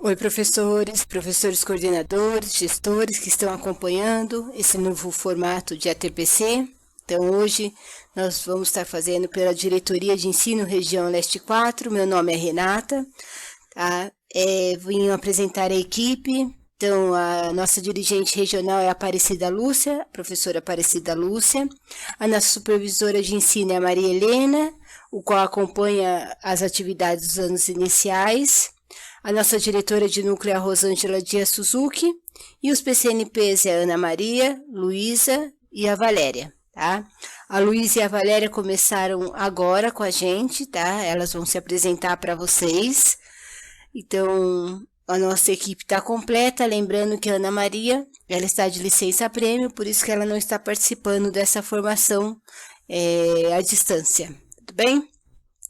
Oi, professores, professores coordenadores, gestores que estão acompanhando esse novo formato de ATPC. Então, hoje nós vamos estar fazendo pela Diretoria de Ensino Região Leste 4. Meu nome é Renata, tá? Vim apresentar a equipe. Então, a nossa dirigente regional é a Aparecida Lúcia, a professora Aparecida Lúcia. A nossa supervisora de ensino é a Maria Helena, o qual acompanha as atividades dos anos iniciais. A nossa diretora de núcleo é a Rosângela Dias Suzuki e os PCNPs é a Ana Maria, Luísa e a Valéria, tá? A Luísa e a Valéria começaram agora com a gente, tá? Elas vão se apresentar para vocês. Então, a nossa equipe está completa, lembrando que a Ana Maria, ela está de licença-prêmio, por isso que ela não está participando dessa formação à distância, tudo bem?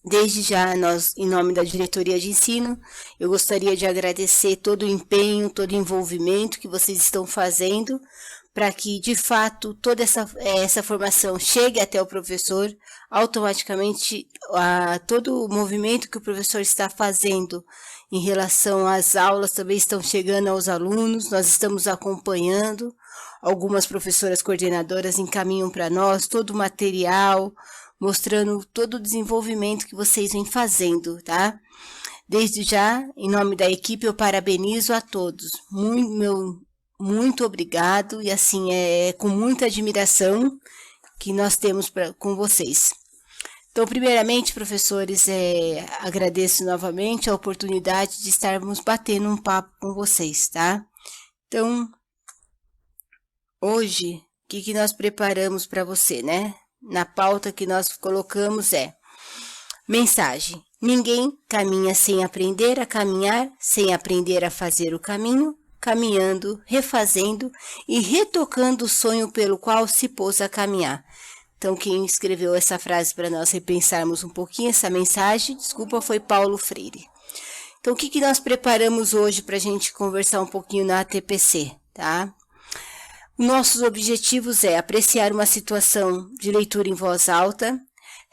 Desde já, nós, em nome da Diretoria de Ensino, eu gostaria de agradecer todo o empenho, todo o envolvimento que vocês estão fazendo para que, de fato, toda essa formação chegue até o professor, automaticamente, todo o movimento que o professor está fazendo em relação às aulas também estão chegando aos alunos, nós estamos acompanhando, algumas professoras coordenadoras encaminham para nós todo o material, mostrando todo o desenvolvimento que vocês vêm fazendo, tá? Desde já, em nome da equipe, eu parabenizo a todos. Muito obrigado e assim é com muita admiração que nós temos com vocês. Então, primeiramente, professores, agradeço novamente a oportunidade de estarmos batendo um papo com vocês, tá? Então, hoje, o que nós preparamos para você, né? Na pauta que nós colocamos mensagem. Ninguém caminha sem aprender a caminhar, sem aprender a fazer o caminho, caminhando, refazendo e retocando o sonho pelo qual se pôs a caminhar. Então, quem escreveu essa frase para nós repensarmos um pouquinho essa mensagem, desculpa, foi Paulo Freire. Então, o que nós preparamos hoje para a gente conversar um pouquinho na ATPC, tá? Nossos objetivos apreciar uma situação de leitura em voz alta,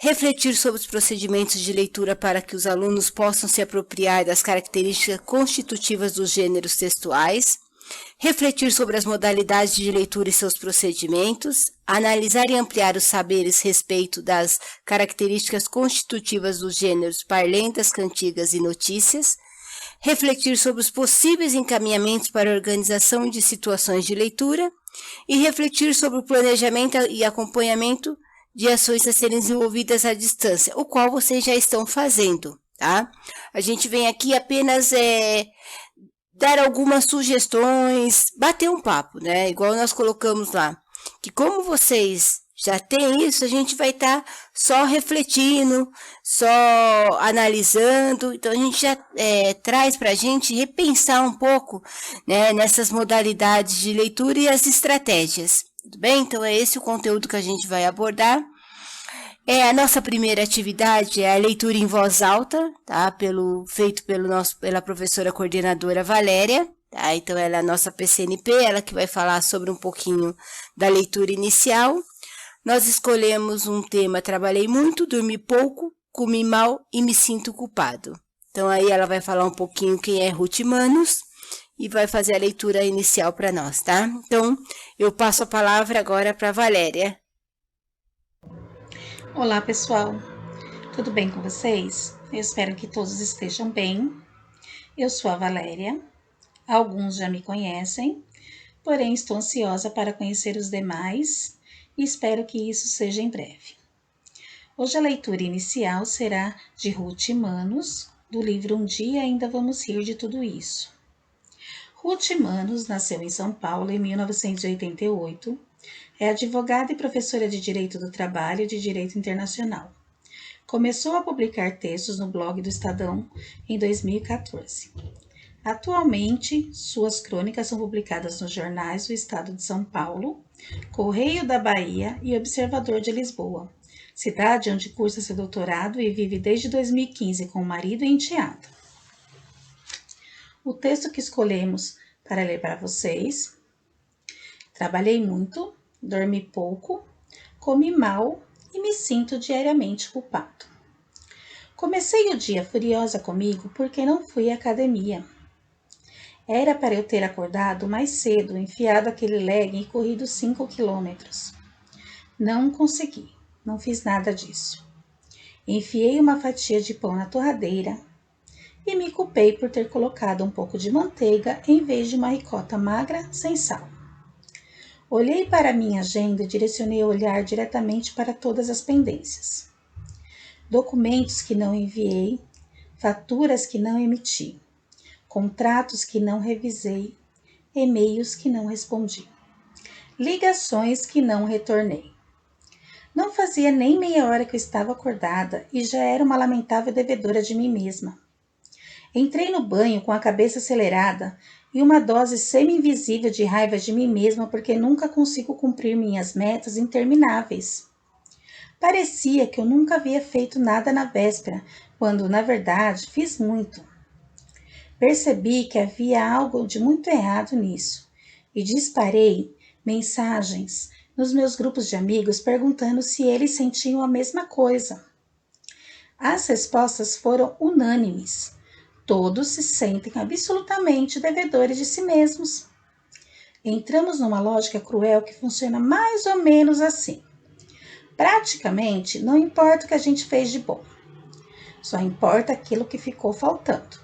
refletir sobre os procedimentos de leitura para que os alunos possam se apropriar das características constitutivas dos gêneros textuais, refletir sobre as modalidades de leitura e seus procedimentos, analisar e ampliar os saberes a respeito das características constitutivas dos gêneros parlentas, cantigas e notícias, refletir sobre os possíveis encaminhamentos para a organização de situações de leitura e refletir sobre o planejamento e acompanhamento de ações a serem desenvolvidas à distância, o qual vocês já estão fazendo, tá? A gente vem aqui apenas dar algumas sugestões, bater um papo, né? Igual nós colocamos lá, que como vocês já tem isso, a gente vai estar só refletindo, só analisando, então a gente já traz para a gente repensar um pouco, né, nessas modalidades de leitura e as estratégias, tudo bem? Então é esse o conteúdo que a gente vai abordar. A nossa primeira atividade é a leitura em voz alta, tá? Feito pela professora coordenadora Valéria, tá? Então ela é a nossa PCNP, ela que vai falar sobre um pouquinho da leitura inicial. Nós escolhemos um tema, trabalhei muito, dormi pouco, comi mal e me sinto culpado. Então aí ela vai falar um pouquinho quem é Ruth Manos e vai fazer a leitura inicial para nós, tá? Então eu passo a palavra agora para a Valéria. Olá, pessoal. Tudo bem com vocês? Eu espero que todos estejam bem. Eu sou a Valéria. Alguns já me conhecem, porém estou ansiosa para conhecer os demais e espero que isso seja em breve. Hoje a leitura inicial será de Ruth Manos, do livro Um Dia Ainda Vamos Rir de Tudo Isso. Ruth Manos nasceu em São Paulo em 1988. É advogada e professora de Direito do Trabalho e de Direito Internacional. Começou a publicar textos no blog do Estadão em 2014. Atualmente, suas crônicas são publicadas nos jornais do Estado de São Paulo, Correio da Bahia e Observador de Lisboa, cidade onde cursa seu doutorado e vive desde 2015 com o marido e enteado. O texto que escolhemos para ler para vocês: trabalhei muito, dormi pouco, comi mal e me sinto diariamente culpado. Comecei o dia furiosa comigo porque não fui à academia. Era para eu ter acordado mais cedo, enfiado aquele legging e corrido 5 quilômetros. Não consegui, não fiz nada disso. Enfiei uma fatia de pão na torradeira e me culpei por ter colocado um pouco de manteiga em vez de uma ricota magra sem sal. Olhei para minha agenda e direcionei o olhar diretamente para todas as pendências. Documentos que não enviei, faturas que não emiti, contratos que não revisei, e-mails que não respondi, ligações que não retornei. Não fazia nem meia hora que eu estava acordada e já era uma lamentável devedora de mim mesma. Entrei no banho com a cabeça acelerada e uma dose semi-invisível de raiva de mim mesma porque nunca consigo cumprir minhas metas intermináveis. Parecia que eu nunca havia feito nada na véspera, quando, na verdade, fiz muito. Percebi que havia algo de muito errado nisso e disparei mensagens nos meus grupos de amigos perguntando se eles sentiam a mesma coisa. As respostas foram unânimes. Todos se sentem absolutamente devedores de si mesmos. Entramos numa lógica cruel que funciona mais ou menos assim. Praticamente, não importa o que a gente fez de bom. Só importa aquilo que ficou faltando.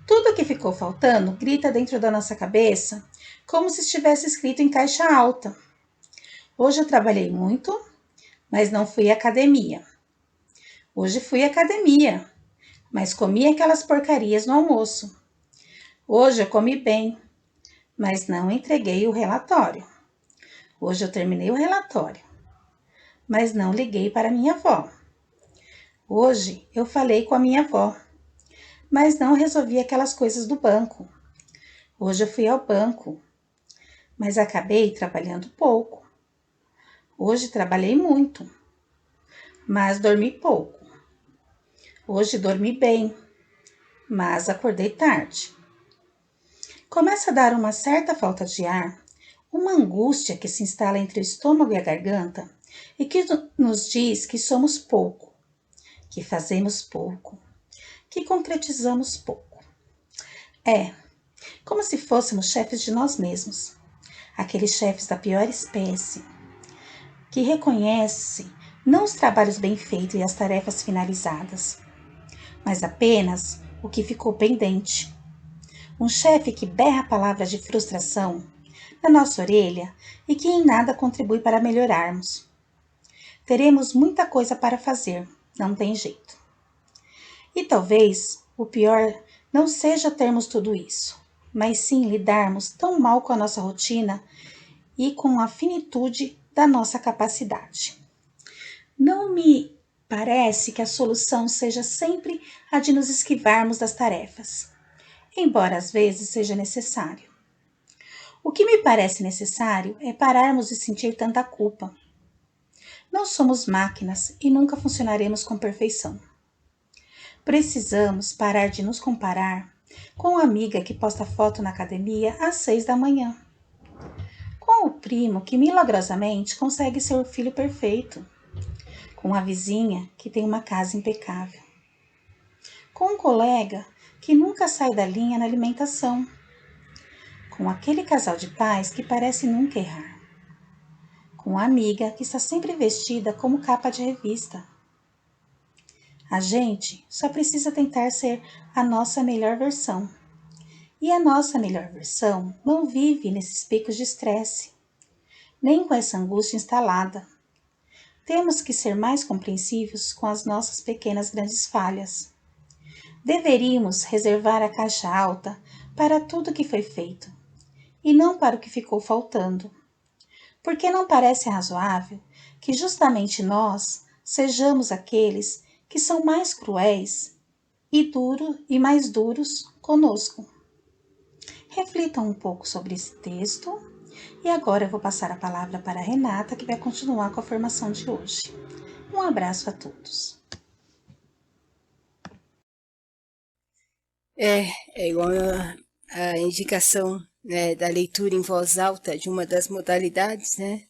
Tudo que ficou faltando grita dentro da nossa cabeça como se estivesse escrito em caixa alta. Hoje eu trabalhei muito, mas não fui à academia. Hoje fui à academia, mas comi aquelas porcarias no almoço. Hoje eu comi bem, mas não entreguei o relatório. Hoje eu terminei o relatório, mas não liguei para minha avó. Hoje eu falei com a minha avó, mas não resolvi aquelas coisas do banco. Hoje eu fui ao banco, mas acabei trabalhando pouco. Hoje trabalhei muito, mas dormi pouco. Hoje dormi bem, mas acordei tarde. Começa a dar uma certa falta de ar, uma angústia que se instala entre o estômago e a garganta e que nos diz que somos pouco, que fazemos pouco, que concretizamos pouco. É como se fôssemos chefes de nós mesmos, aqueles chefes da pior espécie, que reconhecem não os trabalhos bem feitos e as tarefas finalizadas, mas apenas o que ficou pendente. Um chefe que berra palavras de frustração na nossa orelha e que em nada contribui para melhorarmos. Teremos muita coisa para fazer, não tem jeito. E talvez o pior não seja termos tudo isso, mas sim lidarmos tão mal com a nossa rotina e com a finitude da nossa capacidade. Não me parece que a solução seja sempre a de nos esquivarmos das tarefas, embora às vezes seja necessário. O que me parece necessário é pararmos de sentir tanta culpa. Não somos máquinas e nunca funcionaremos com perfeição. Precisamos parar de nos comparar com a amiga que posta foto na academia às 6 da manhã, com o primo que milagrosamente consegue ser o filho perfeito, com a vizinha que tem uma casa impecável, com um colega que nunca sai da linha na alimentação, com aquele casal de pais que parece nunca errar, com a amiga que está sempre vestida como capa de revista. A gente só precisa tentar ser a nossa melhor versão. E a nossa melhor versão não vive nesses picos de estresse, nem com essa angústia instalada. Temos que ser mais compreensivos com as nossas pequenas grandes falhas. Deveríamos reservar a caixa alta para tudo que foi feito, e não para o que ficou faltando. Porque não parece razoável que justamente nós sejamos aqueles que são mais cruéis e mais duros conosco. Reflitam um pouco sobre esse texto e agora eu vou passar a palavra para a Renata, que vai continuar com a formação de hoje. Um abraço a todos. É igual a indicação, né, da leitura em voz alta de uma das modalidades, né?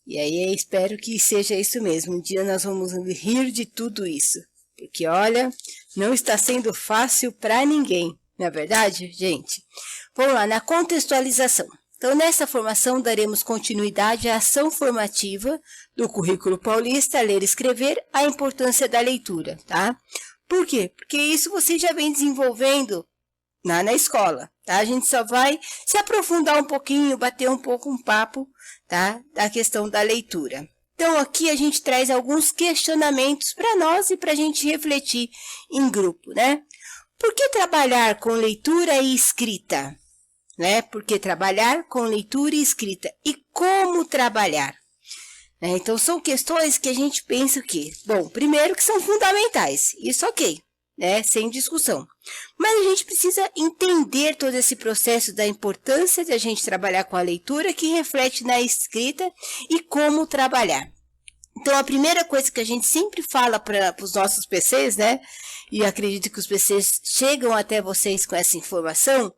E aí eu espero que seja isso mesmo. Um dia nós vamos rir de tudo isso. Porque, olha, não está sendo fácil para ninguém. Não é verdade, gente? Vamos lá, na contextualização. Então, nessa formação, daremos continuidade à ação formativa do currículo paulista, ler e escrever, a importância da leitura, tá? Por quê? Porque isso você já vem desenvolvendo na escola, tá? A gente só vai se aprofundar um pouquinho, bater um pouco um papo, tá? Da questão da leitura. Então, aqui a gente traz alguns questionamentos para nós e para a gente refletir em grupo, né? Por que trabalhar com leitura e escrita? Né? Por que trabalhar com leitura e escrita? E como trabalhar? Né? Então, são questões que a gente pensa o quê? Bom, primeiro que são fundamentais, isso ok, né? Sem discussão. Mas a gente precisa entender todo esse processo da importância de a gente trabalhar com a leitura que reflete na escrita e como trabalhar. Então, a primeira coisa que a gente sempre fala para os nossos PCs, né? E acredito que os PCs chegam até vocês com essa informação,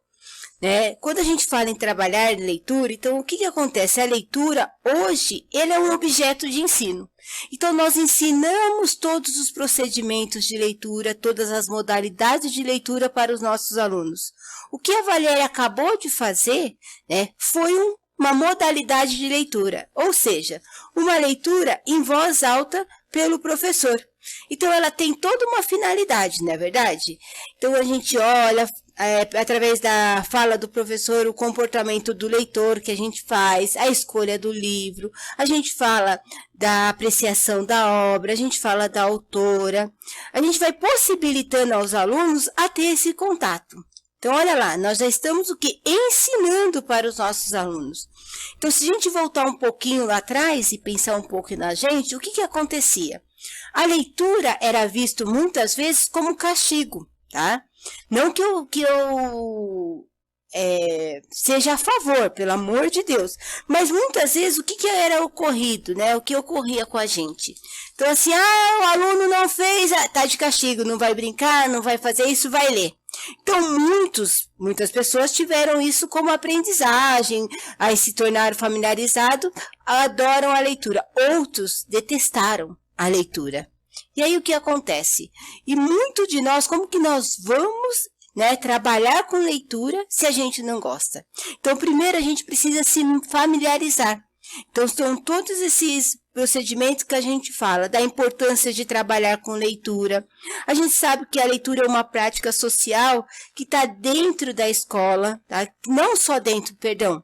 né? Quando a gente fala em trabalhar em leitura, então o que acontece? A leitura, hoje, ele é um objeto de ensino. Então, nós ensinamos todos os procedimentos de leitura, todas as modalidades de leitura para os nossos alunos. O que a Valéria acabou de fazer, né, foi uma modalidade de leitura, ou seja, uma leitura em voz alta pelo professor. Então, ela tem toda uma finalidade, não é verdade? Então, a gente olha, através da fala do professor, o comportamento do leitor que a gente faz, a escolha do livro, a gente fala da apreciação da obra, a gente fala da autora, a gente vai possibilitando aos alunos a ter esse contato. Então, olha lá, nós já estamos o quê? Ensinando para os nossos alunos. Então, se a gente voltar um pouquinho lá atrás e pensar um pouco na gente, o que acontecia? A leitura era vista muitas vezes como castigo, tá? Não que eu seja a favor, pelo amor de Deus, mas muitas vezes o que era ocorrido, né? O que ocorria com a gente? Então, assim, o aluno não fez, tá de castigo, não vai brincar, não vai fazer isso, vai ler. Então, muitas pessoas tiveram isso como aprendizagem, aí se tornaram familiarizados, adoram a leitura. Outros detestaram a leitura. E aí o que acontece? E muito de nós, como que nós vamos, né, trabalhar com leitura se a gente não gosta? Então, primeiro a gente precisa se familiarizar. Então, são todos esses procedimentos que a gente fala, da importância de trabalhar com leitura. A gente sabe que a leitura é uma prática social que está dentro da escola, tá? Não só dentro, perdão,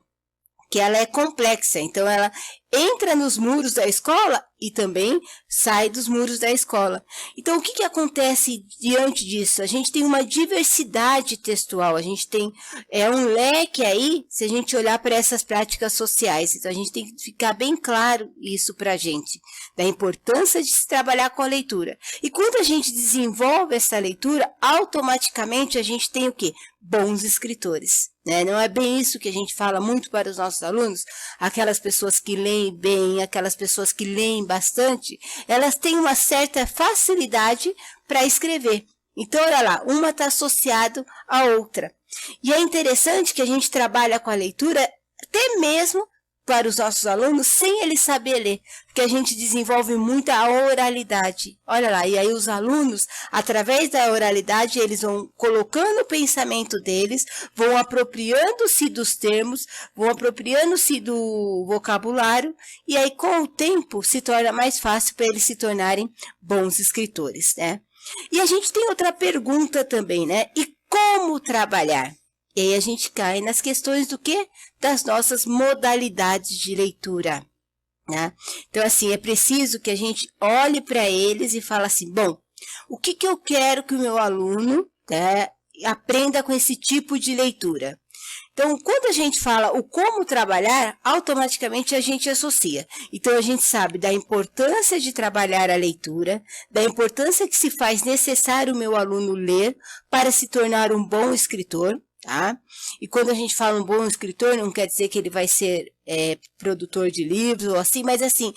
que ela é complexa, então ela entra nos muros da escola e também sai dos muros da escola. Então, o que acontece diante disso? A gente tem uma diversidade textual, a gente tem um leque aí, se a gente olhar para essas práticas sociais. Então, a gente tem que ficar bem claro isso para a gente, da importância de se trabalhar com a leitura. E quando a gente desenvolve essa leitura, automaticamente a gente tem o quê? Bons escritores. Né? Não é bem isso que a gente fala muito para os nossos alunos? Aquelas pessoas que leem bem, aquelas pessoas que leem bastante, elas têm uma certa facilidade para escrever. Então, olha lá, uma está associada à outra. E é interessante que a gente trabalha com a leitura até mesmo para os nossos alunos sem eles saber ler, porque a gente desenvolve muito a oralidade. Olha lá, e aí os alunos, através da oralidade, eles vão colocando o pensamento deles, vão apropriando-se dos termos, vão apropriando-se do vocabulário, e aí com o tempo se torna mais fácil para eles se tornarem bons escritores, né? E a gente tem outra pergunta também, né? E como trabalhar? E aí a gente cai nas questões do quê? Das nossas modalidades de leitura. Né? Então, assim, é preciso que a gente olhe para eles e fale assim, bom, o que eu quero que o meu aluno, né, aprenda com esse tipo de leitura? Então, quando a gente fala o como trabalhar, automaticamente a gente associa. Então, a gente sabe da importância de trabalhar a leitura, da importância que se faz necessário o meu aluno ler para se tornar um bom escritor. Tá? E quando a gente fala um bom escritor, não quer dizer que ele vai ser produtor de livros ou assim, mas assim,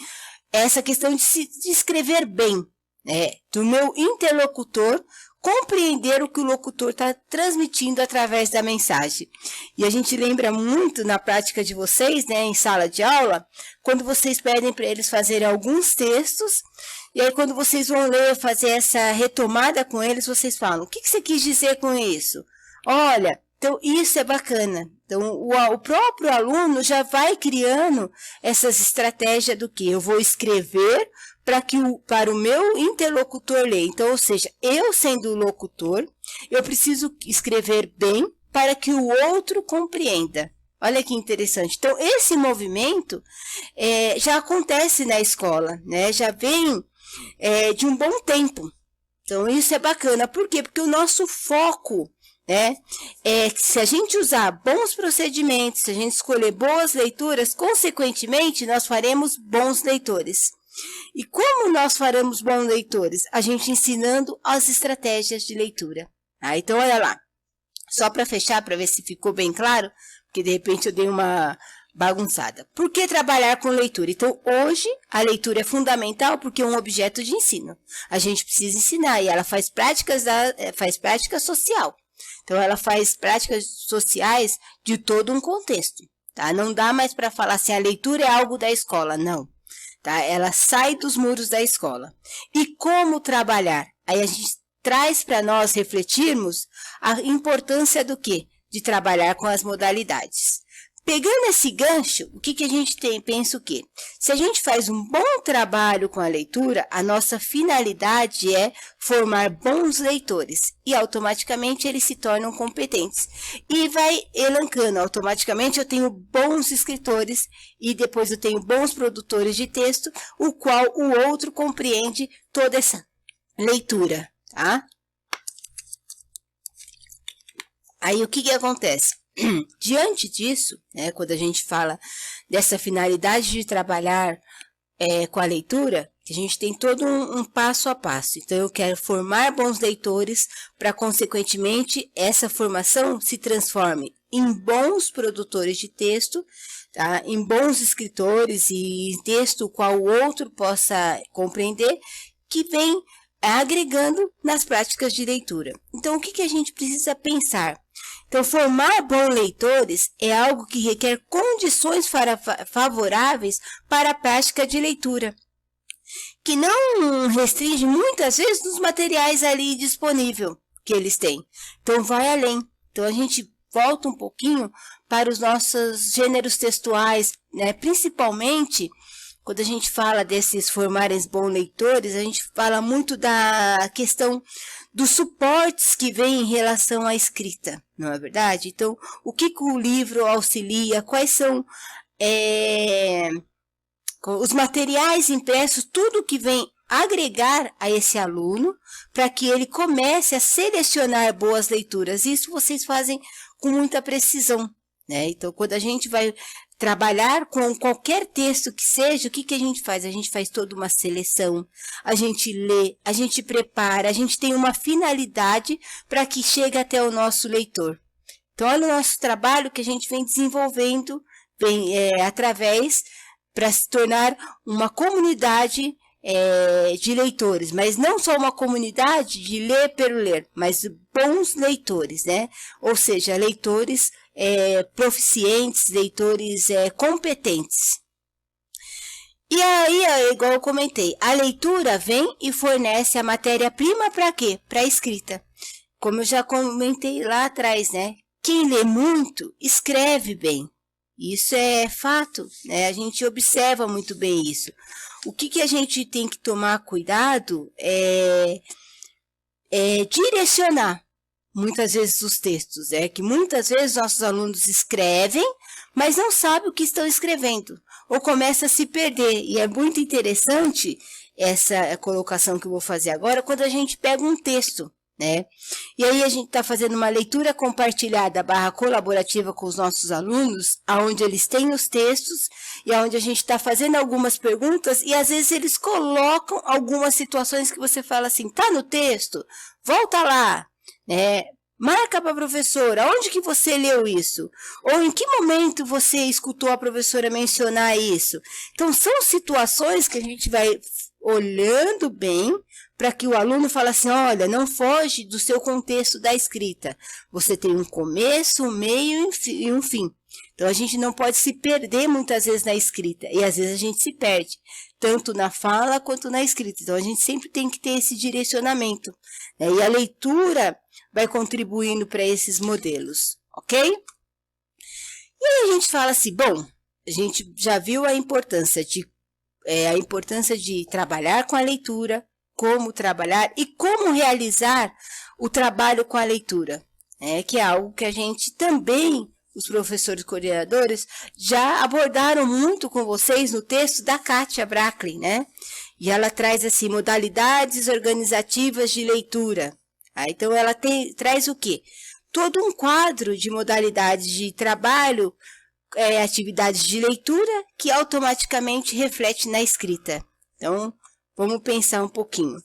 essa questão de escrever bem, né? Do meu interlocutor compreender o que o locutor está transmitindo através da mensagem. E a gente lembra muito na prática de vocês, né, em sala de aula, quando vocês pedem para eles fazerem alguns textos, e aí quando vocês vão ler, fazer essa retomada com eles, vocês falam, o que você quis dizer com isso? Olha, então isso é bacana. Então, o próprio aluno já vai criando essas estratégias do que eu vou escrever para o meu interlocutor ler. Então, ou seja, eu sendo o locutor, eu preciso escrever bem para que o outro compreenda. Olha que interessante. Então, esse movimento já acontece na escola, né? Já vem de um bom tempo. Então, isso é bacana. Por quê? Porque o nosso foco, né, é que se a gente usar bons procedimentos, se a gente escolher boas leituras, consequentemente, nós faremos bons leitores. E como nós faremos bons leitores? A gente ensinando as estratégias de leitura. Então, olha lá. Só para fechar, para ver se ficou bem claro, porque de repente eu dei uma bagunçada. Por que trabalhar com leitura? Então, hoje, a leitura é fundamental porque é um objeto de ensino. A gente precisa ensinar e ela faz prática social. Então, ela faz práticas sociais de todo um contexto. Tá? Não dá mais para falar assim, a leitura é algo da escola. Não. Tá? Ela sai dos muros da escola. E como trabalhar? Aí a gente traz para nós refletirmos a importância do quê? De trabalhar com as modalidades. Pegando esse gancho, o que a gente pensa o quê? Se a gente faz um bom trabalho com a leitura, a nossa finalidade é formar bons leitores e automaticamente eles se tornam competentes. E vai elencando, automaticamente eu tenho bons escritores e depois eu tenho bons produtores de texto, o qual o outro compreende toda essa leitura. Tá? Aí o que acontece? Diante disso, né, quando a gente fala dessa finalidade de trabalhar com a leitura, a gente tem todo um passo a passo. Então, eu quero formar bons leitores para, consequentemente, essa formação se transforme em bons produtores de texto, tá? Em bons escritores e em texto o qual o outro possa compreender, que vem agregando nas práticas de leitura. Então, o que a gente precisa pensar? Então, formar bons leitores é algo que requer condições favoráveis para a prática de leitura, que não restringe muitas vezes nos materiais ali disponíveis que eles têm. Então, vai além. Então, a gente volta um pouquinho para os nossos gêneros textuais, né? Principalmente quando a gente fala desses formarem bons leitores, a gente fala muito da questão dos suportes que vêm em relação à escrita, não é verdade? Então, o que o livro auxilia, quais são os materiais impressos, tudo que vem agregar a esse aluno para que ele comece a selecionar boas leituras. Isso vocês fazem com muita precisão, né? Então, quando a gente vai trabalhar com qualquer texto que seja, o que a gente faz? A gente faz toda uma seleção, a gente lê, a gente prepara, a gente tem uma finalidade para que chegue até o nosso leitor. Então, olha o nosso trabalho que a gente vem desenvolvendo através para se tornar uma comunidade de leitores, mas não só uma comunidade de ler pelo ler, mas bons leitores, né? Ou seja, leitores proficientes, leitores competentes. E aí, igual eu comentei, a leitura vem e fornece a matéria-prima para quê? Para a escrita. Como eu já comentei lá atrás, né? Quem lê muito, escreve bem. Isso é fato, né? A gente observa muito bem isso. O que a gente tem que tomar cuidado é direcionar muitas vezes os textos. Que muitas vezes nossos alunos escrevem, mas não sabem o que estão escrevendo, ou começa a se perder. E é muito interessante essa colocação que eu vou fazer agora, quando a gente pega um texto, né? E aí a gente está fazendo uma leitura compartilhada / colaborativa com os nossos alunos, onde eles têm os textos e onde a gente está fazendo algumas perguntas e às vezes eles colocam algumas situações que você fala assim, tá no texto? Volta lá, né? Marca para a professora, onde que você leu isso? Ou em que momento você escutou a professora mencionar isso? Então, são situações que a gente vai olhando bem para que o aluno fale assim, olha, não foge do seu contexto da escrita. Você tem um começo, um meio e um fim. Então, a gente não pode se perder muitas vezes na escrita, e às vezes a gente se perde, tanto na fala quanto na escrita. Então, a gente sempre tem que ter esse direcionamento, né? E a leitura vai contribuindo para esses modelos, ok? E aí a gente fala assim, bom, a gente já viu a importância de trabalhar com a leitura, como trabalhar e como realizar o trabalho com a leitura, né? Que é algo que a gente também, os professores coordenadores, já abordaram muito com vocês no texto da Kátia Bracklin, né? E ela traz assim, modalidades organizativas de leitura. Então, ela traz o quê? Todo um quadro de modalidades de trabalho, atividades de leitura, que automaticamente reflete na escrita. Então, vamos pensar um pouquinho.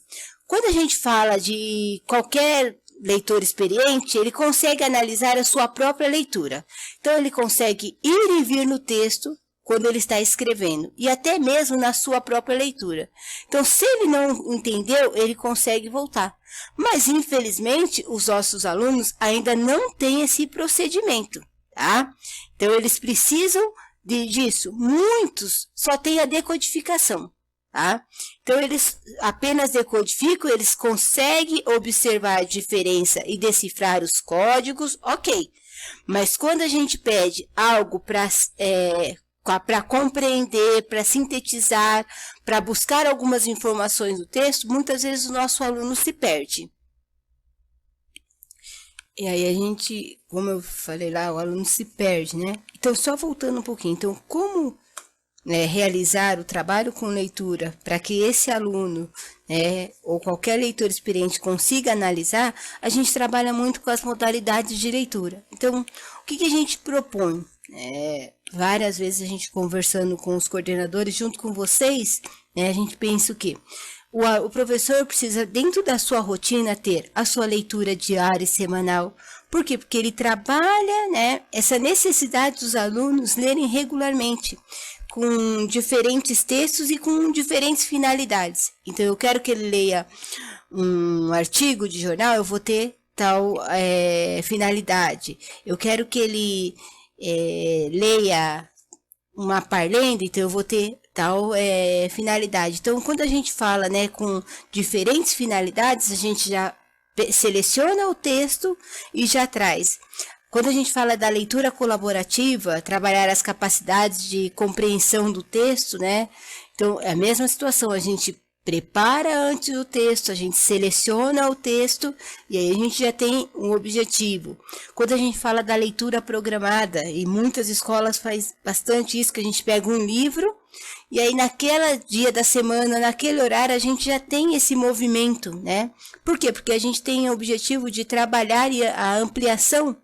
Quando a gente fala de qualquer leitor experiente, ele consegue analisar a sua própria leitura. Então, ele consegue ir e vir no texto quando ele está escrevendo, e até mesmo na sua própria leitura. Então, se ele não entendeu, ele consegue voltar. Mas, infelizmente, os nossos alunos ainda não têm esse procedimento, tá? Então, eles precisam disso. Muitos só têm a decodificação. Tá? Então, eles apenas decodificam, eles conseguem observar a diferença e decifrar os códigos, ok. Mas quando a gente pede algo para compreender, para sintetizar, para buscar algumas informações do texto, muitas vezes o nosso aluno se perde. E aí a gente, como eu falei lá, o aluno se perde, né? Então, só voltando um pouquinho. Então, como realizar o trabalho com leitura para que esse aluno, ou qualquer leitor experiente consiga analisar, a gente trabalha muito com as modalidades de leitura. Então, o que a gente propõe? Várias vezes a gente conversando com os coordenadores, junto com vocês, a gente pensa o quê? O professor precisa, dentro da sua rotina, ter a sua leitura diária e semanal. Por quê? Porque ele trabalha, essa necessidade dos alunos lerem regularmente, com diferentes textos e com diferentes finalidades. Então, eu quero que ele leia um artigo de jornal, eu vou ter tal finalidade. Eu quero que ele leia uma parlenda, então eu vou ter tal finalidade. Então, quando a gente fala com diferentes finalidades, a gente já seleciona o texto e já traz. Quando a gente fala da leitura colaborativa, trabalhar as capacidades de compreensão do texto, Então, é a mesma situação, a gente prepara antes o texto, a gente seleciona o texto e aí a gente já tem um objetivo. Quando a gente fala da leitura programada, e muitas escolas fazem bastante isso, que a gente pega um livro e aí naquele dia da semana, naquele horário, a gente já tem esse movimento, Por quê? Porque a gente tem o objetivo de trabalhar a ampliação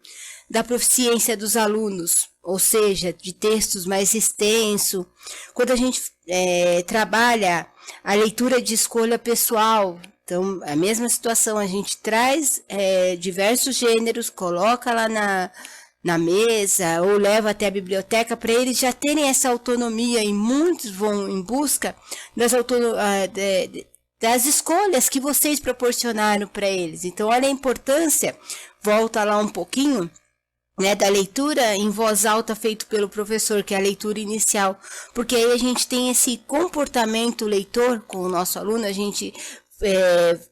da proficiência dos alunos, ou seja, de textos mais extensos. Quando a gente trabalha a leitura de escolha pessoal, então, a mesma situação, a gente traz diversos gêneros, coloca lá na mesa, ou leva até a biblioteca, para eles já terem essa autonomia, e muitos vão em busca das escolhas que vocês proporcionaram para eles. Então, olha a importância, volta lá um pouquinho, da leitura em voz alta feito pelo professor, que é a leitura inicial, porque aí a gente tem esse comportamento leitor com o nosso aluno, a gente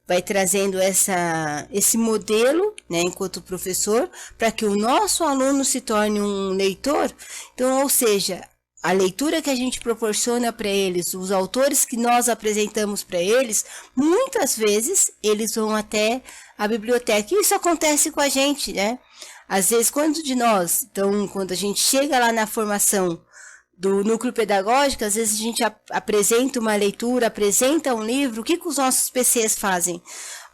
vai trazendo esse modelo, enquanto professor, para que o nosso aluno se torne um leitor. Então, ou seja, a leitura que a gente proporciona para eles, os autores que nós apresentamos para eles, muitas vezes eles vão até a biblioteca. E isso acontece com a gente, Às vezes, quando a gente chega lá na formação do núcleo pedagógico, às vezes a gente apresenta uma leitura, apresenta um livro, o que os nossos PCs fazem?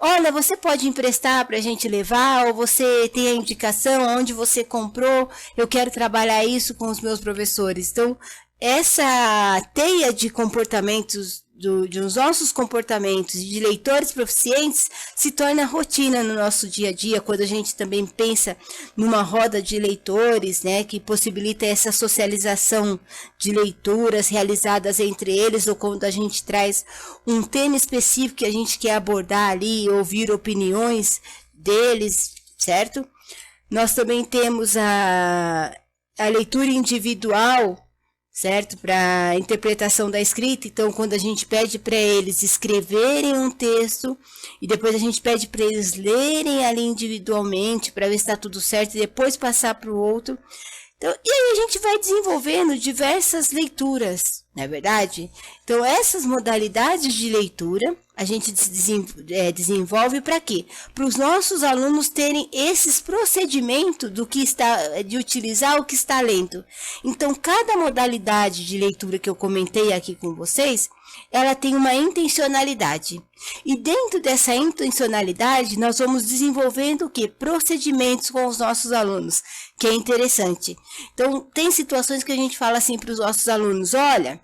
Olha, você pode emprestar para a gente levar, ou você tem a indicação onde você comprou, eu quero trabalhar isso com os meus professores. Então, essa teia de comportamentos de os nossos comportamentos e de leitores proficientes se torna rotina no nosso dia a dia, quando a gente também pensa numa roda de leitores, né, que possibilita essa socialização de leituras realizadas entre eles, ou quando a gente traz um tema específico que a gente quer abordar ali, ouvir opiniões deles, certo? Nós também temos a leitura individual, certo? Para a interpretação da escrita. Então, quando a gente pede para eles escreverem um texto e depois a gente pede para eles lerem ali individualmente para ver se está tudo certo e depois passar para o outro. Então, e aí a gente vai desenvolvendo diversas leituras, não é verdade? Então, essas modalidades de leitura a gente desenvolve para quê? Para os nossos alunos terem esses procedimentos de utilizar o que está lendo. Então, cada modalidade de leitura que eu comentei aqui com vocês, ela tem uma intencionalidade. E dentro dessa intencionalidade, nós vamos desenvolvendo o quê? Procedimentos com os nossos alunos, que é interessante. Então, tem situações que a gente fala assim para os nossos alunos, olha,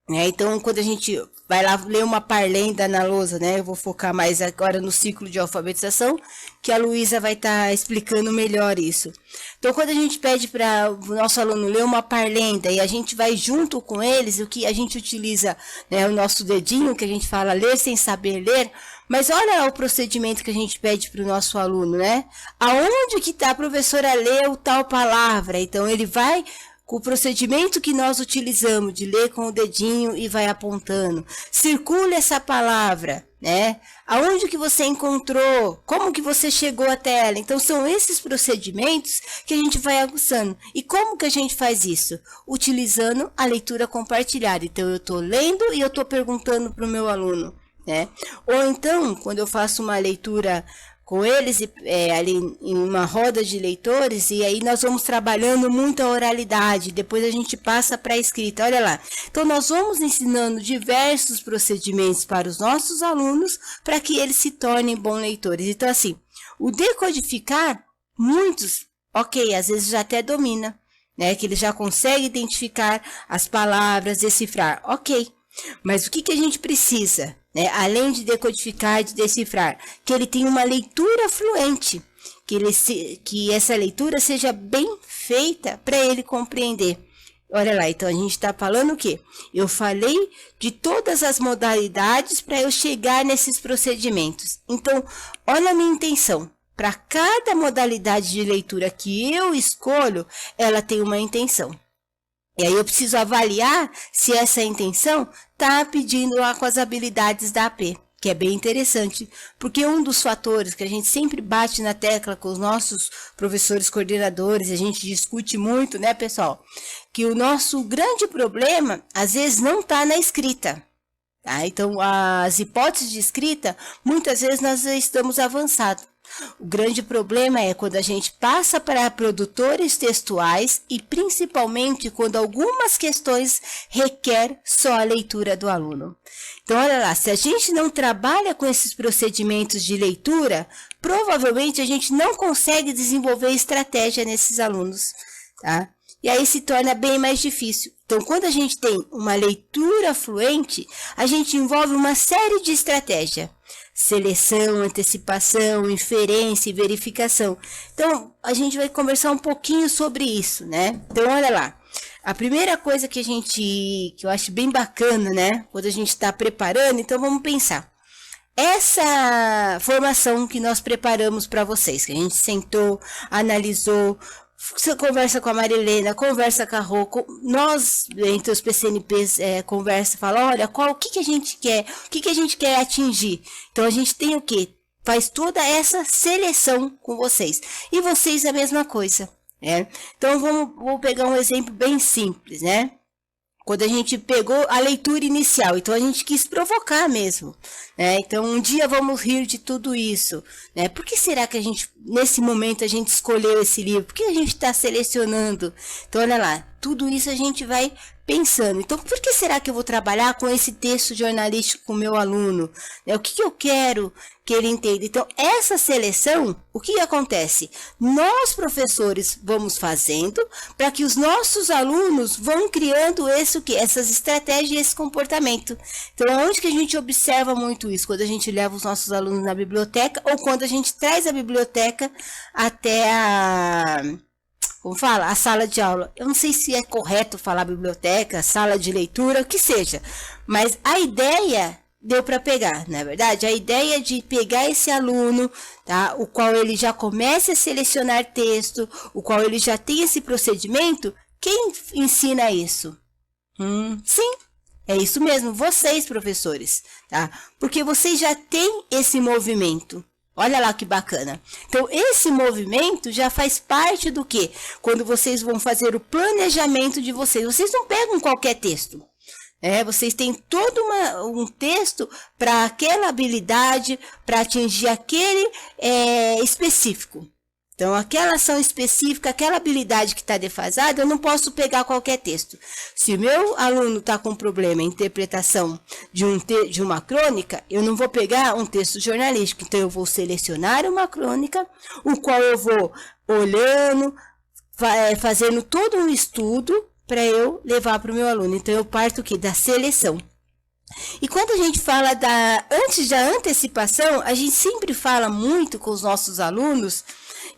então quando a gente vai lá ler uma parlenda na lousa, né? Eu vou focar mais agora no ciclo de alfabetização, que a Luísa vai estar explicando melhor isso. Então, quando a gente pede para o nosso aluno ler uma parlenda e a gente vai junto com eles, o que a gente utiliza, né, o nosso dedinho, que a gente fala ler sem saber ler, mas olha o procedimento que a gente pede para o nosso aluno, né? Aonde que está a professora leu tal palavra? Então, ele vai com o procedimento que nós utilizamos de ler com o dedinho e vai apontando. Circula essa palavra, né? Aonde que você encontrou? Como que você chegou até ela? Então, são esses procedimentos que a gente vai aguçando. E como que a gente faz isso? Utilizando a leitura compartilhada. Então, eu estou lendo e eu estou perguntando para o meu aluno, né? Ou então, quando eu faço uma leitura com eles ali em uma roda de leitores, e aí nós vamos trabalhando muito a oralidade, depois a gente passa para a escrita, olha lá. Então, nós vamos ensinando diversos procedimentos para os nossos alunos, para que eles se tornem bons leitores. Então, assim, o decodificar, muitos, ok, às vezes já até domina, né, que ele já consegue identificar as palavras, decifrar, ok. Mas o que a gente precisa, né? Além de decodificar e de decifrar? Que ele tenha uma leitura fluente, que essa leitura seja bem feita para ele compreender. Olha lá, então a gente está falando o quê? Eu falei de todas as modalidades para eu chegar nesses procedimentos. Então, olha a minha intenção. Para cada modalidade de leitura que eu escolho, ela tem uma intenção. E aí eu preciso avaliar se essa intenção está pedindo lá com as habilidades da AP, que é bem interessante, porque um dos fatores que a gente sempre bate na tecla com os nossos professores coordenadores, a gente discute muito, né, pessoal, que o nosso grande problema, às vezes, não está na escrita. Tá? Então, as hipóteses de escrita, muitas vezes nós estamos avançados. O grande problema é quando a gente passa para produtores textuais e principalmente quando algumas questões requer só a leitura do aluno. Então, olha lá, se a gente não trabalha com esses procedimentos de leitura, provavelmente a gente não consegue desenvolver estratégia nesses alunos, tá? E aí se torna bem mais difícil. Então, quando a gente tem uma leitura fluente, a gente envolve uma série de estratégias. Seleção, antecipação, inferência e verificação. Então, a gente vai conversar um pouquinho sobre isso, né? Então, olha lá. A primeira coisa que eu acho bem bacana, né? Quando a gente está preparando, então vamos pensar. Essa formação que nós preparamos para vocês, que a gente sentou, analisou, você conversa com a Marilena, conversa com a Rô, nós, entre os PCNPs, conversa, fala, olha, o que a gente quer, o que a gente quer atingir. Então, a gente tem o quê? Faz toda essa seleção com vocês. E vocês a mesma coisa, né? Então, vou pegar um exemplo bem simples, né? Quando a gente pegou a leitura inicial, então a gente quis provocar mesmo, né? Então, um dia vamos rir de tudo isso, né? Por que será que nesse momento, a gente escolheu esse livro? Por que a gente está selecionando? Então, olha lá, tudo isso a gente vai pensando, então por que será que eu vou trabalhar com esse texto jornalístico com o meu aluno? O que eu quero que ele entenda? Então, essa seleção, o que acontece? Nós, professores, vamos fazendo para que os nossos alunos vão criando essas estratégias e esse comportamento. Então, onde que a gente observa muito isso? Quando a gente leva os nossos alunos na biblioteca ou quando a gente traz a biblioteca até a sala de aula. Eu não sei se é correto falar biblioteca, sala de leitura, o que seja, mas a ideia deu para pegar, não é verdade? A ideia de pegar esse aluno, tá? O qual ele já comece a selecionar texto, o qual ele já tem esse procedimento, quem ensina isso? Sim, é isso mesmo, vocês, professores, tá? Porque vocês já têm esse movimento. Olha lá que bacana. Então, esse movimento já faz parte do quê? Quando vocês vão fazer o planejamento de vocês. Vocês não pegam qualquer texto. Vocês têm todo um texto para aquela habilidade, para atingir aquele específico. Então, aquela ação específica, aquela habilidade que está defasada, eu não posso pegar qualquer texto. Se o meu aluno está com problema em interpretação de uma crônica, eu não vou pegar um texto jornalístico. Então, eu vou selecionar uma crônica, o qual eu vou olhando, fazendo todo um estudo para eu levar para o meu aluno. Então, eu parto aqui da seleção. E quando a gente fala antes da antecipação, a gente sempre fala muito com os nossos alunos.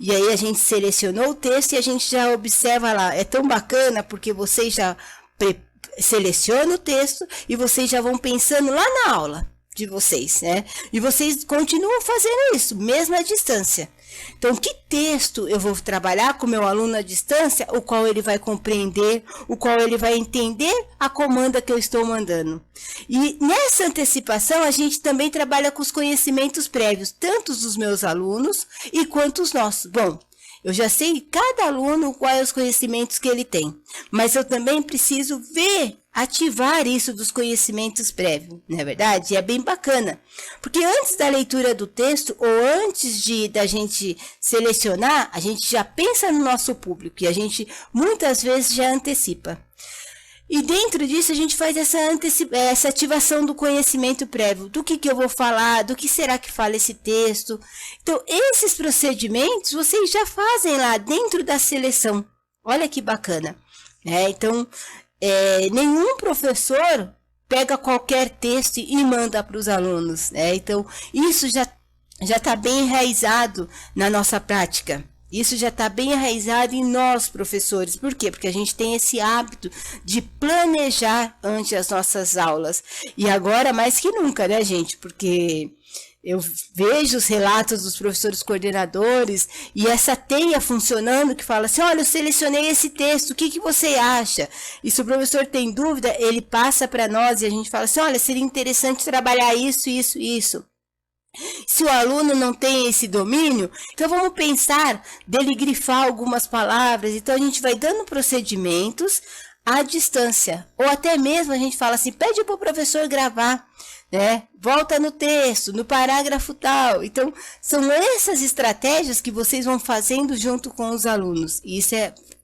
E aí a gente selecionou o texto e a gente já observa lá. É tão bacana porque vocês já selecionam o texto e vocês já vão pensando lá na aula de vocês, né? E vocês continuam fazendo isso, mesmo à distância. Então, que texto eu vou trabalhar com o meu aluno à distância, o qual ele vai compreender, o qual ele vai entender a comanda que eu estou mandando. E nessa antecipação, a gente também trabalha com os conhecimentos prévios, tanto dos meus alunos e quanto os nossos. Bom, eu já sei cada aluno quais os conhecimentos que ele tem, mas eu também preciso ativar isso dos conhecimentos prévios, não é verdade? E é bem bacana, porque antes da leitura do texto ou antes da gente selecionar, a gente já pensa no nosso público e a gente muitas vezes já antecipa. E dentro disso a gente faz essa ativação do conhecimento prévio, do que eu vou falar, do que será que fala esse texto. Então, esses procedimentos vocês já fazem lá dentro da seleção. Olha que bacana. Então, nenhum professor pega qualquer texto e manda para os alunos. Então, isso já está bem enraizado na nossa prática. Isso já está bem enraizado em nós, professores. Por quê? Porque a gente tem esse hábito de planejar antes as nossas aulas. E agora mais que nunca, né, gente? Porque eu vejo os relatos dos professores coordenadores e essa teia funcionando que fala assim, olha, eu selecionei esse texto, o que você acha? E se o professor tem dúvida, ele passa para nós e a gente fala assim, olha, seria interessante trabalhar isso, isso, isso. Se o aluno não tem esse domínio, então vamos pensar dele grifar algumas palavras. Então a gente vai dando procedimentos à distância. Ou até mesmo a gente fala assim, pede para o professor gravar, né? Volta no texto, no parágrafo tal. Então são essas estratégias que vocês vão fazendo junto com os alunos. E isso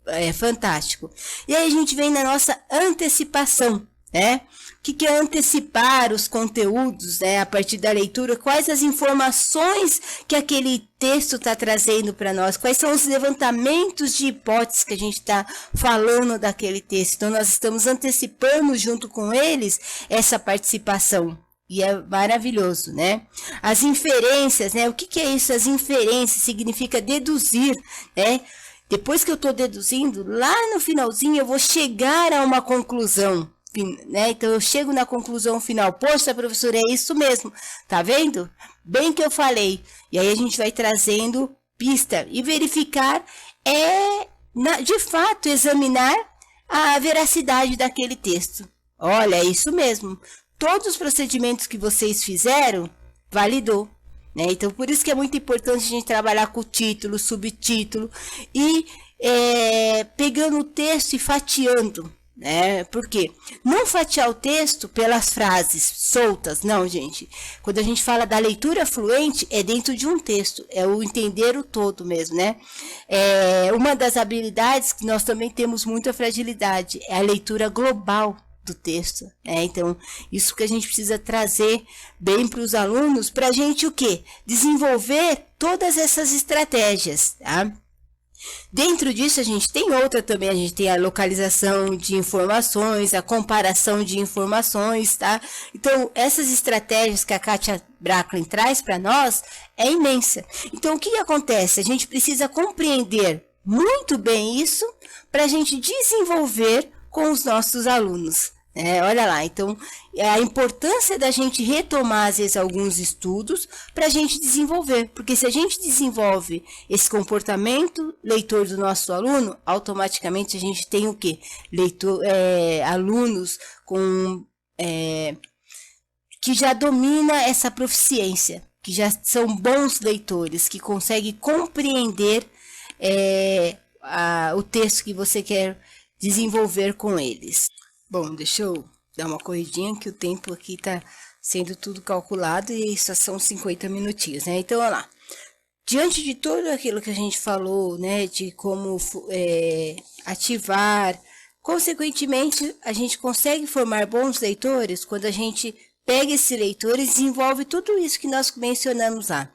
é fantástico. E aí a gente vem na nossa antecipação, né? O que é antecipar os conteúdos, né, a partir da leitura? Quais as informações que aquele texto está trazendo para nós? Quais são os levantamentos de hipóteses que a gente está falando daquele texto? Então, nós estamos antecipando junto com eles essa participação. E é maravilhoso, né? As inferências, né? O que é isso? As inferências significa deduzir, né? Depois que eu estou deduzindo, lá no finalzinho eu vou chegar a uma conclusão. Né? Então eu chego na conclusão final, poxa, professora, é isso mesmo, tá vendo? Bem que eu falei. E aí a gente vai trazendo pista e verificar, de fato, examinar a veracidade daquele texto. Olha, é isso mesmo. Todos os procedimentos que vocês fizeram, validou. Né? Então, por isso que é muito importante a gente trabalhar com o título, subtítulo e pegando o texto e fatiando. né? Por quê? Não fatiar o texto pelas frases soltas, não, gente. Quando a gente fala da leitura fluente, é dentro de um texto, é o entender o todo mesmo, né? É uma das habilidades que nós também temos muita fragilidade, é a leitura global do texto, né? Então, isso que a gente precisa trazer bem para os alunos, para a gente o quê? Desenvolver todas essas estratégias, tá? Dentro disso, a gente tem outra também, a gente tem a localização de informações, a comparação de informações, tá? Então, essas estratégias que a Kátia Bracklin traz para nós é imensa. Então, o que acontece? A gente precisa compreender muito bem isso para a gente desenvolver com os nossos alunos. Olha lá, então, a importância da gente retomar, às vezes, alguns estudos para a gente desenvolver. Porque se a gente desenvolve esse comportamento leitor do nosso aluno, automaticamente a gente tem o quê? Alunos que já domina essa proficiência, que já são bons leitores, que conseguem compreender o texto que você quer desenvolver com eles. Bom, deixa eu dar uma corridinha que o tempo aqui tá sendo tudo calculado e só são 50 minutinhos, né? Então, olha lá. Diante de tudo aquilo que a gente falou, né, de como ativar, consequentemente, a gente consegue formar bons leitores quando a gente pega esse leitor e desenvolve tudo isso que nós mencionamos lá.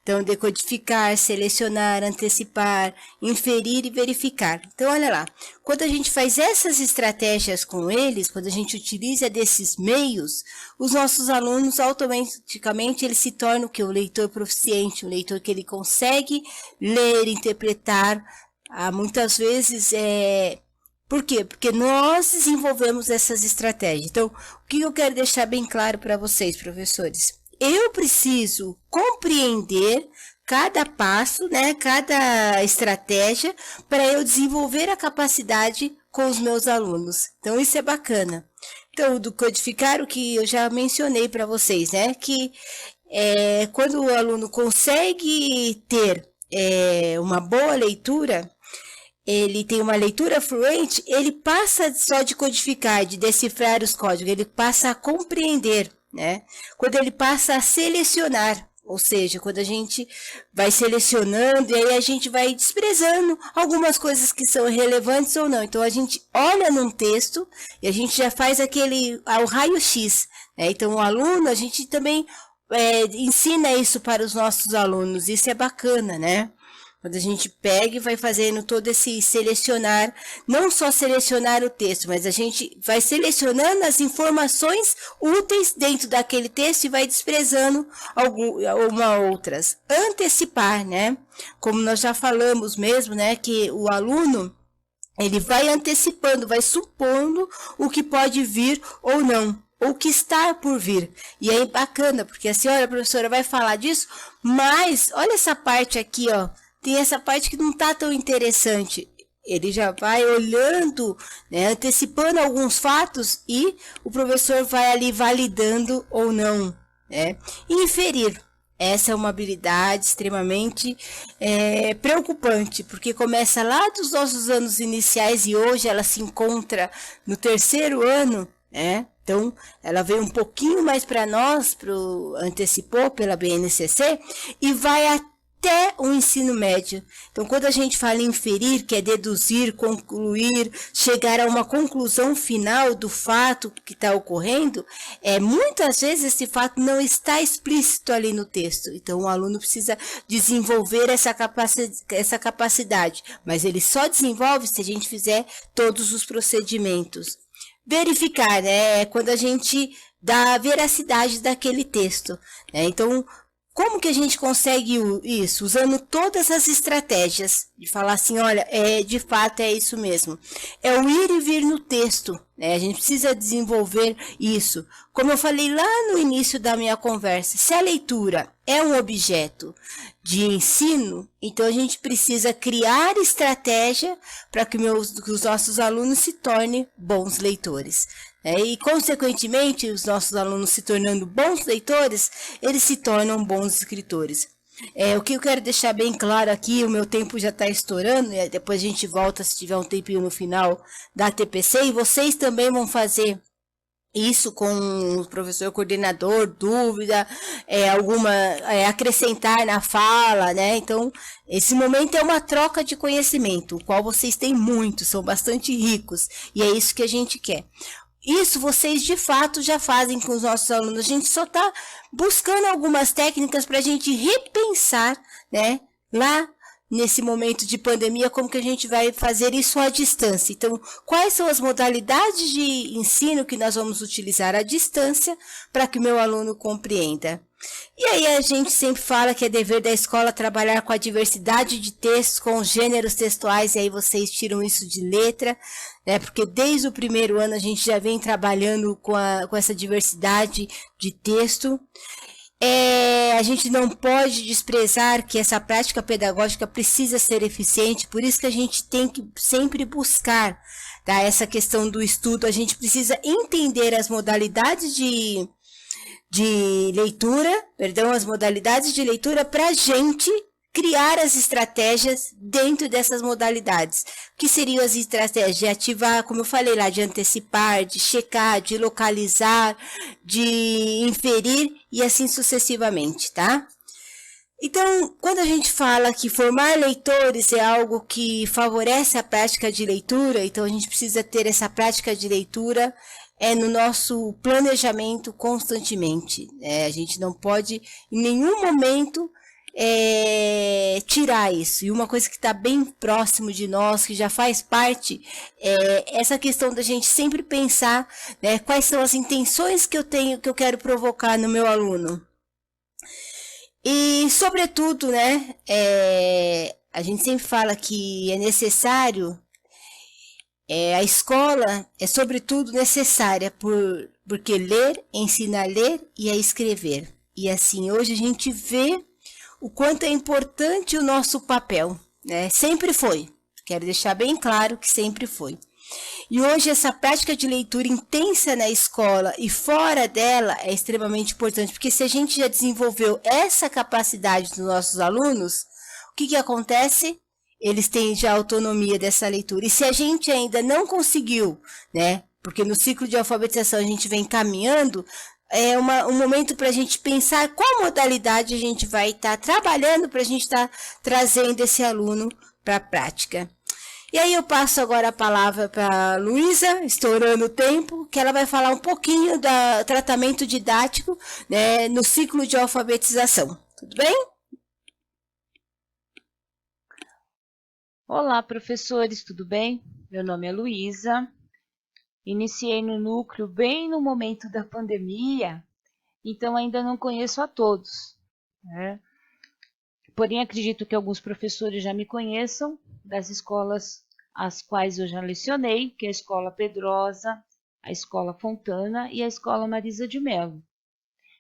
Então, decodificar, selecionar, antecipar, inferir e verificar. Então, olha lá, quando a gente faz essas estratégias com eles, quando a gente utiliza desses meios, os nossos alunos automaticamente eles se tornam o quê? O leitor proficiente, o leitor que ele consegue ler, interpretar, muitas vezes Por quê? Porque nós desenvolvemos essas estratégias. Então, o que eu quero deixar bem claro para vocês, professores? Eu preciso compreender cada passo, né, cada estratégia, para eu desenvolver a capacidade com os meus alunos. Então, isso é bacana. Então, do codificar, o que eu já mencionei para vocês, né, que quando o aluno consegue ter uma boa leitura, ele tem uma leitura fluente, ele passa só de codificar, de decifrar os códigos, ele passa a compreender, né? Quando ele passa a selecionar, ou seja, quando a gente vai selecionando e aí a gente vai desprezando algumas coisas que são relevantes ou não. Então, a gente olha num texto e a gente já faz o raio-x, né? Então, o aluno, a gente também ensina isso para os nossos alunos, isso é bacana, né? Quando a gente pega e vai fazendo todo esse selecionar, não só selecionar o texto, mas a gente vai selecionando as informações úteis dentro daquele texto e vai desprezando outras. Antecipar, né? Como nós já falamos mesmo, né? Que o aluno, ele vai antecipando, vai supondo o que pode vir ou não, ou que está por vir. E é bacana, porque a senhora professora vai falar disso, mas olha essa parte aqui, ó. Tem essa parte que não está tão interessante. Ele já vai olhando, né, antecipando alguns fatos e o professor vai ali validando ou não, né? E inferir. Essa é uma habilidade extremamente preocupante, porque começa lá dos nossos anos iniciais e hoje ela se encontra no 3º ano, né? Então, ela veio um pouquinho mais para nós, antecipou pela BNCC e vai até o ensino médio. Então, quando a gente fala em inferir, que é deduzir, concluir, chegar a uma conclusão final do fato que está ocorrendo, muitas vezes esse fato não está explícito ali no texto. Então, o aluno precisa desenvolver essa capacidade, mas ele só desenvolve se a gente fizer todos os procedimentos. Verificar, né? É quando a gente dá a veracidade daquele texto, né? Então, como que a gente consegue isso? Usando todas as estratégias de falar assim, olha, de fato é isso mesmo. É o ir e vir no texto, né? A gente precisa desenvolver isso. Como eu falei lá no início da minha conversa, se a leitura é um objeto de ensino, então a gente precisa criar estratégia para que os nossos alunos se tornem bons leitores. E, consequentemente, os nossos alunos se tornando bons leitores, eles se tornam bons escritores. O que eu quero deixar bem claro aqui, o meu tempo já está estourando, né? Depois a gente volta se tiver um tempinho no final da TPC, e vocês também vão fazer isso com o professor coordenador, dúvida, acrescentar na fala, né? Então, esse momento é uma troca de conhecimento, o qual vocês têm muito, são bastante ricos, e é isso que a gente quer. Isso vocês de fato já fazem com os nossos alunos. A gente só está buscando algumas técnicas para a gente repensar, né? Lá nesse momento de pandemia, como que a gente vai fazer isso à distância. Então, quais são as modalidades de ensino que nós vamos utilizar à distância para que o meu aluno compreenda? E aí a gente sempre fala que é dever da escola trabalhar com a diversidade de textos, com os gêneros textuais, e aí vocês tiram isso de letra, né? Porque desde o primeiro ano a gente já vem trabalhando com essa diversidade de texto. A gente não pode desprezar que essa prática pedagógica precisa ser eficiente, por isso que a gente tem que sempre buscar, tá, essa questão do estudo. A gente precisa entender as modalidades de leitura, as modalidades de leitura para a gente criar as estratégias dentro dessas modalidades. Que seriam as estratégias de ativar, como eu falei lá, de antecipar, de checar, de localizar, de inferir e assim sucessivamente, tá? Então, quando a gente fala que formar leitores é algo que favorece a prática de leitura, então a gente precisa ter essa prática de leitura no nosso planejamento constantemente. A gente não pode, em nenhum momento, tirar isso. E uma coisa que está bem próximo de nós, que já faz parte, é essa questão da gente sempre pensar, né, quais são as intenções que eu tenho, que eu quero provocar no meu aluno. E, sobretudo, né, a gente sempre fala que é necessário, a escola é, sobretudo, necessária porque ler ensina a ler e a escrever. E, assim, hoje a gente vê o quanto é importante o nosso papel, né? Sempre foi. Quero deixar bem claro que sempre foi. E hoje essa prática de leitura intensa na escola e fora dela é extremamente importante, porque se a gente já desenvolveu essa capacidade dos nossos alunos, o que acontece? Eles têm já autonomia dessa leitura. E se a gente ainda não conseguiu, né? Porque no ciclo de alfabetização a gente vem caminhando, é um momento para a gente pensar qual modalidade a gente vai estar trabalhando para a gente estar trazendo esse aluno para a prática. E aí eu passo agora a palavra para a Luísa, estourando o tempo, que ela vai falar um pouquinho do tratamento didático, né, no ciclo de alfabetização. Tudo bem? Olá, professores, tudo bem? Meu nome é Luísa. Iniciei no núcleo bem no momento da pandemia, então ainda não conheço a todos, né? Porém, acredito que alguns professores já me conheçam das escolas às quais eu já lecionei, que é a Escola Pedrosa, a Escola Fontana e a Escola Marisa de Mello.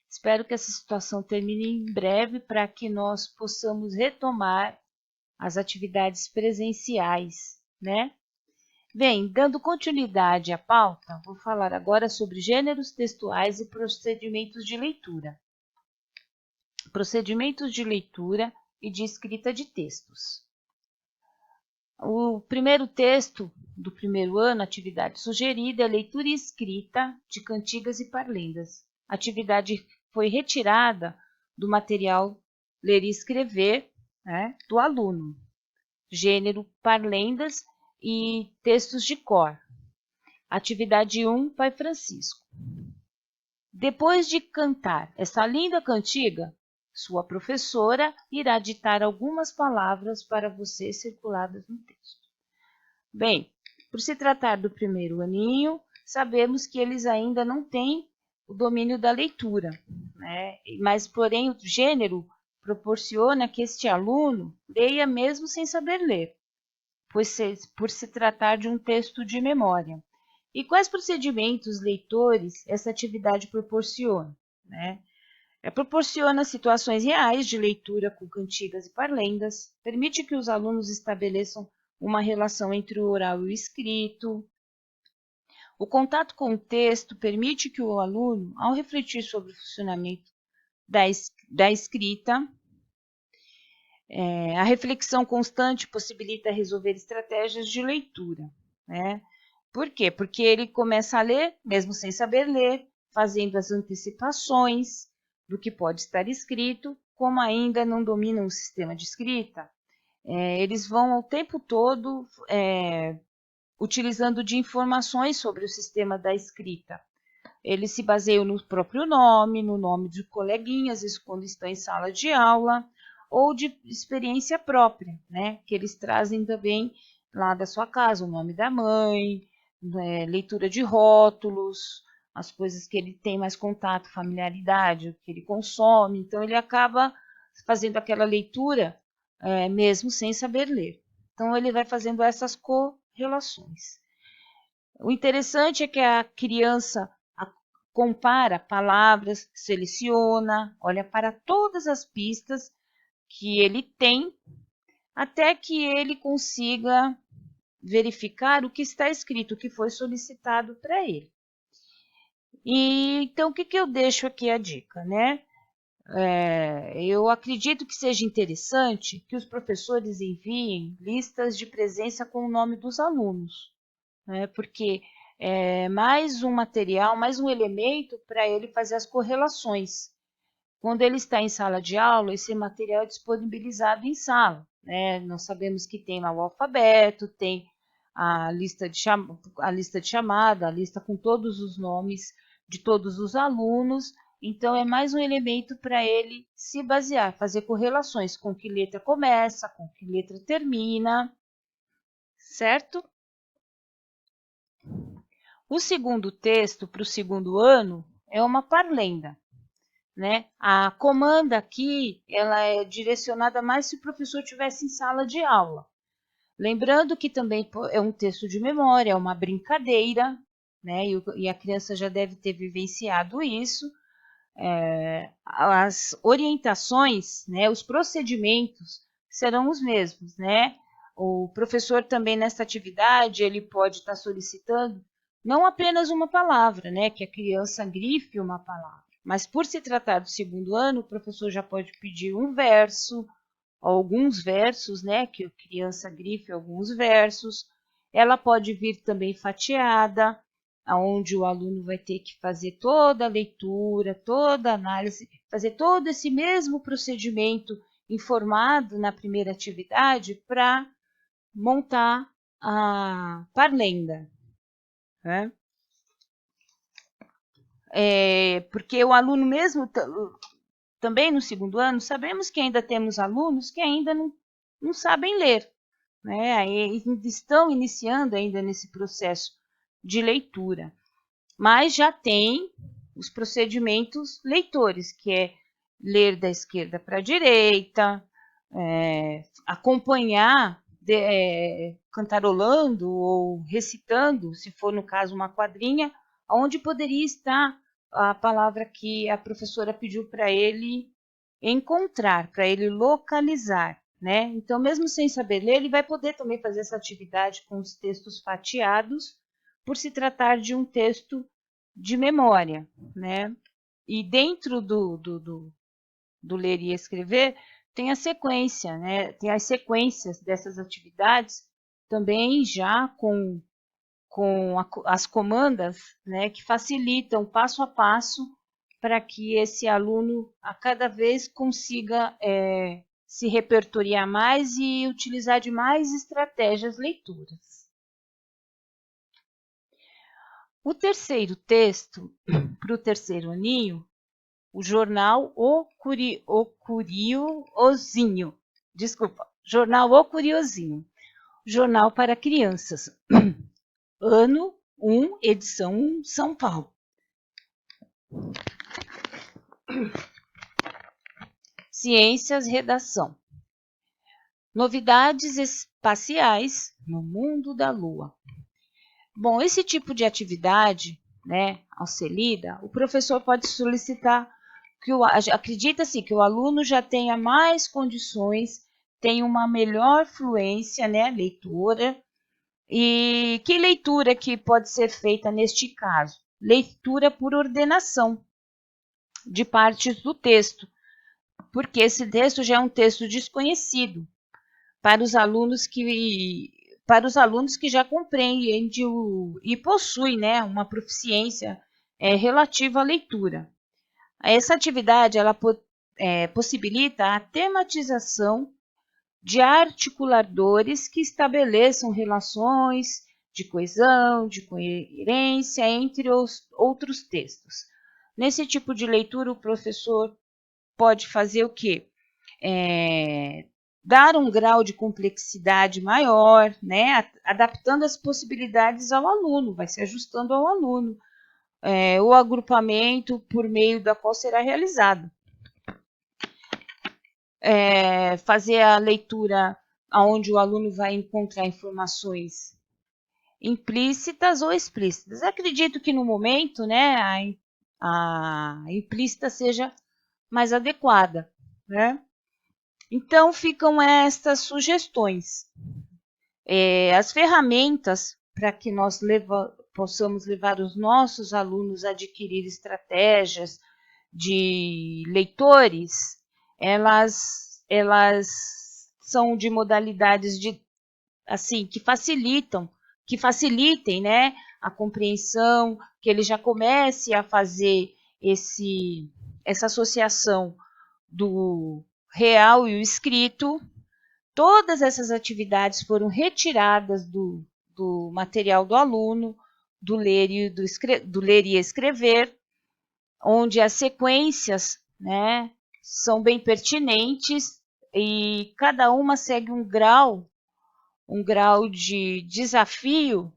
Espero que essa situação termine em breve para que nós possamos retomar as atividades presenciais, né? Bem, dando continuidade à pauta, vou falar agora sobre gêneros textuais e procedimentos de leitura. Procedimentos de leitura e de escrita de textos. O primeiro texto do primeiro ano, atividade sugerida, é leitura e escrita de cantigas e parlendas. A atividade foi retirada do material Ler e Escrever, né, do aluno. Gênero parlendas e textos de cor. Atividade 1, Pai Francisco. Depois de cantar essa linda cantiga, sua professora irá ditar algumas palavras para você circuladas no texto. Bem, por se tratar do primeiro aninho, sabemos que eles ainda não têm o domínio da leitura, né? Mas, porém, o gênero proporciona que este aluno leia mesmo sem saber ler, por se tratar de um texto de memória. E quais procedimentos leitores essa atividade proporciona, né? Proporciona situações reais de leitura com cantigas e parlendas, permite que os alunos estabeleçam uma relação entre o oral e o escrito. O contato com o texto permite que o aluno, ao refletir sobre o funcionamento da escrita, A reflexão constante possibilita resolver estratégias de leitura, né? Por quê? Porque ele começa a ler, mesmo sem saber ler, fazendo as antecipações do que pode estar escrito, como ainda não dominam o sistema de escrita, eles vão o tempo todo utilizando de informações sobre o sistema da escrita. Eles se baseiam no próprio nome, no nome de coleguinhas, isso quando estão em sala de aula, ou de experiência própria, né? Que eles trazem também lá da sua casa, o nome da mãe, leitura de rótulos, as coisas que ele tem mais contato, familiaridade, o que ele consome. Então, ele acaba fazendo aquela leitura mesmo sem saber ler. Então, ele vai fazendo essas correlações. O interessante é que a criança compara palavras, seleciona, olha para todas as pistas que ele tem, até que ele consiga verificar o que está escrito, o que foi solicitado para ele. E então, o que eu deixo aqui a dica, né? Eu acredito que seja interessante que os professores enviem listas de presença com o nome dos alunos, né? Porque é mais um material, mais um elemento para ele fazer as correlações. Quando ele está em sala de aula, esse material é disponibilizado em sala, né? Nós sabemos que tem lá o alfabeto, tem a lista de chamada, a lista com todos os nomes de todos os alunos. Então, é mais um elemento para ele se basear, fazer correlações com que letra começa, com que letra termina, certo? O segundo texto para o segundo ano é uma parlenda, né? A comanda aqui ela é direcionada mais se o professor estivesse em sala de aula. Lembrando que também é um texto de memória, é uma brincadeira, né? E a criança já deve ter vivenciado isso. As orientações, né? Os procedimentos serão os mesmos, né? O professor também nesta atividade ele pode estar solicitando não apenas uma palavra, né? Que a criança grife uma palavra, mas por se tratar do segundo ano, o professor já pode pedir um verso, alguns versos, né? Que a criança grife alguns versos. Ela pode vir também fatiada, onde o aluno vai ter que fazer toda a leitura, toda a análise, fazer todo esse mesmo procedimento informado na primeira atividade para montar a parlenda, né? Porque o aluno mesmo, também no segundo ano, sabemos que ainda temos alunos que ainda não sabem ler, né? Ainda estão iniciando ainda nesse processo de leitura, mas já tem os procedimentos leitores, que é ler da esquerda para a direita, acompanhar cantarolando ou recitando, se for no caso uma quadrinha, onde poderia estar a palavra que a professora pediu para ele encontrar, para ele localizar, né? Então, mesmo sem saber ler, ele vai poder também fazer essa atividade com os textos fatiados, por se tratar de um texto de memória, né? E dentro do ler e escrever, tem a sequência, né? Tem as sequências dessas atividades, também já com as comandas, né, que facilitam passo a passo para que esse aluno a cada vez consiga se repertoriar mais e utilizar de mais estratégias leituras. O terceiro texto, para o terceiro aninho, o jornal O Curiosinho. Desculpa, jornal O Curiosinho. Jornal para crianças. Ano 1, edição 1, São Paulo. Ciências, redação. Novidades espaciais no mundo da Lua. Bom, esse tipo de atividade, né, ao ser lida, o professor pode solicitar acredita-se que o aluno já tenha mais condições, tenha uma melhor fluência, né, leitora. E que leitura que pode ser feita neste caso? Leitura por ordenação de partes do texto. porque esse texto já é um texto desconhecido para os alunos que já compreendem e possuem, né, uma proficiência relativa à leitura. Essa atividade ela possibilita a tematização de articuladores que estabeleçam relações de coesão, de coerência entre os outros textos. Nesse tipo de leitura, o professor pode fazer o quê? Dar um grau de complexidade maior, né? Adaptando as possibilidades ao aluno, vai se ajustando ao aluno, o agrupamento por meio da qual será realizado. Fazer a leitura onde o aluno vai encontrar informações implícitas ou explícitas. Acredito que no momento, né, a implícita seja mais adequada, né? Então ficam estas sugestões. As ferramentas para que nós possamos levar os nossos alunos a adquirir estratégias de leitores, elas são de modalidades que facilitem, né, a compreensão, que ele já comece a fazer essa associação do real e o escrito. Todas essas atividades foram retiradas do material do aluno, do ler e escrever, onde as sequências, né, são bem pertinentes e cada uma segue um grau de desafio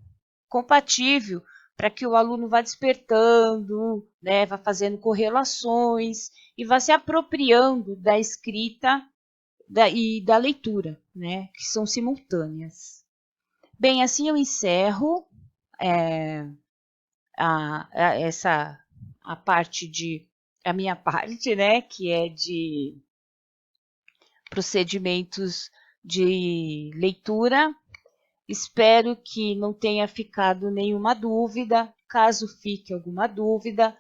compatível para que o aluno vá despertando, né, vá fazendo correlações e vá se apropriando da escrita e da leitura, né, que são simultâneas. Bem, assim eu encerro a minha parte, né, que é de procedimentos de leitura. Espero que não tenha ficado nenhuma dúvida. Caso fique alguma dúvida,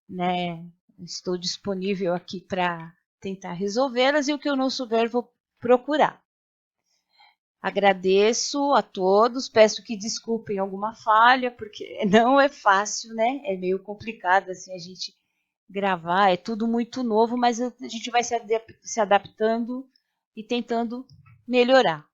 né, estou disponível aqui para tentar resolvê-las e o que eu não souber vou procurar. Agradeço a todos, peço que desculpem alguma falha, porque não é fácil, né? É meio complicado assim a gente gravar, é tudo muito novo, mas a gente vai se adaptando e tentando melhorar.